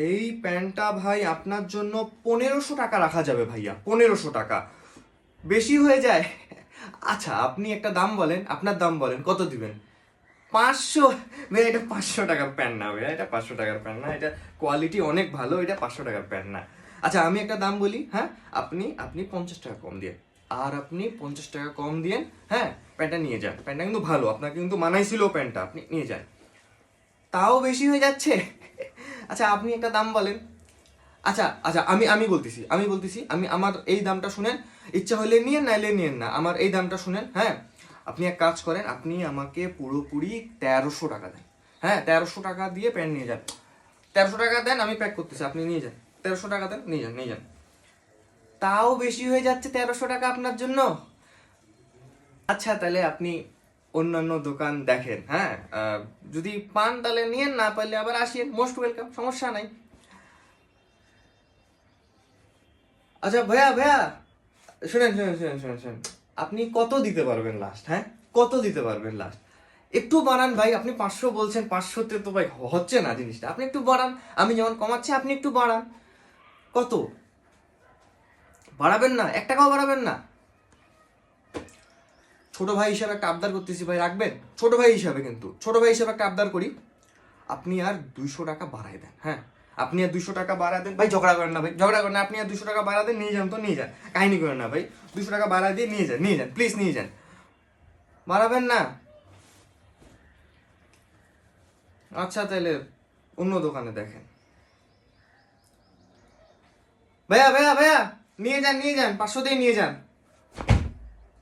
এই প্যান্টটা ভাই আপনার জন্য 1500 টাকা রাখা যাবে ভাইয়া, 1500 টাকা বেশি হয়ে যায়? আচ্ছা আপনি একটা দাম বলেন, আপনার দাম বলেন, কত দিবেন? 500? ভাই এটা 500 টাকার প্যান্ট না ভাইয়া, এটা 500 টাকার প্যান্ট না, এটা কোয়ালিটি অনেক ভালো, এটা 500 টাকার প্যান্ট না। আচ্ছা আমি একটা দাম বলি, হ্যাঁ, আপনি আপনি 50 টাকা কম দিয়ে, আর আপনি 50 টাকা কম দিয়ে, হ্যাঁ, প্যান্টটা নিয়ে যান। প্যান্টটা কিন্তু ভালো, আপনাকে কিন্তু মানাইছিল প্যান্টটা, আপনি নিয়ে যান। তাও বেশি হয়ে যাচ্ছে? আচ্ছা আপনি একটা দাম বলেন। আচ্ছা আচ্ছা আমি বলতেছি, আমি আমার এই দামটা শুনেন, ইচ্ছা হলে নিয়েন নাইলে নিয়েন না, আমার এই দামটা শুনেন, হ্যাঁ। আপনি এক কাজ করেন, আপনি আমাকে পুরোপুরি 1300 টাকা দেন। হ্যাঁ 1300 টাকা দিয়ে প্যান্ট নিয়ে যান। 1300 টাকা দেন, আমি প্যাক করতেছি, আপনি নিয়ে যান। 1300 টাকা দেন, নিয়ে যান, নিয়ে যান। তাও বেশি হয়ে যাচ্ছে 1300 টাকা আপনার জন্য? আচ্ছা তাহলে আপনি অন্যান্য দোকান দেখেন, হ্যাঁ। যদি পান তাহলে নিয়েন, না পারলে আবার আসিয়েন, মোস্ট ওয়েলকাম, সমস্যা নাই। আচ্ছা ভাইয়া ভাইয়া, শুনেন শুনেন শুনেন শুনেন শুনেন, আপনি কত দিতে পারবেন লাস্ট, হ্যাঁ? কত দিতে পারবেন লাস্ট? একটু বাড়ান ভাই, আপনি 500 বলছেন, 500-তে তো ভাই হচ্ছে না জিনিসটা, আপনি একটু বাড়ান। আমি যেমন কমাচ্ছি আপনি একটু বাড়ান। কত বাড়াবেন? না 1 টাকাও বাড়াবেন না? ছোট ভাই হিসাবে একটা আবদার করতেছি ভাই, রাখবেন? ছোট ভাই হিসাবে, কিন্তু ছোট ভাই হিসাবে একটা আবদার করি, আপনি আর 200 টাকা বাড়াই দেন, হ্যাঁ। আপনি আর 200 টাকা বাড়া দেন ভাই, ঝগড়া করেন না ভাই, ঝগড়া করেন না, আপনি আর 200 টাকা বাড়া দেন, নিয়ে যান তো নিয়ে যান, কাহিনী করেন না ভাই। 200 টাকা বাড়া দিয়ে নিয়ে যান, নিয়ে যান, প্লিজ নিয়ে যান। বাড়াবেন না? আচ্ছা তাহলে অন্য দোকানে দেখেন। ভাইয়া ভাইয়া ভাইয়া, নিয়ে যান নিয়ে যান, 500 দিয়ে নিয়ে যান।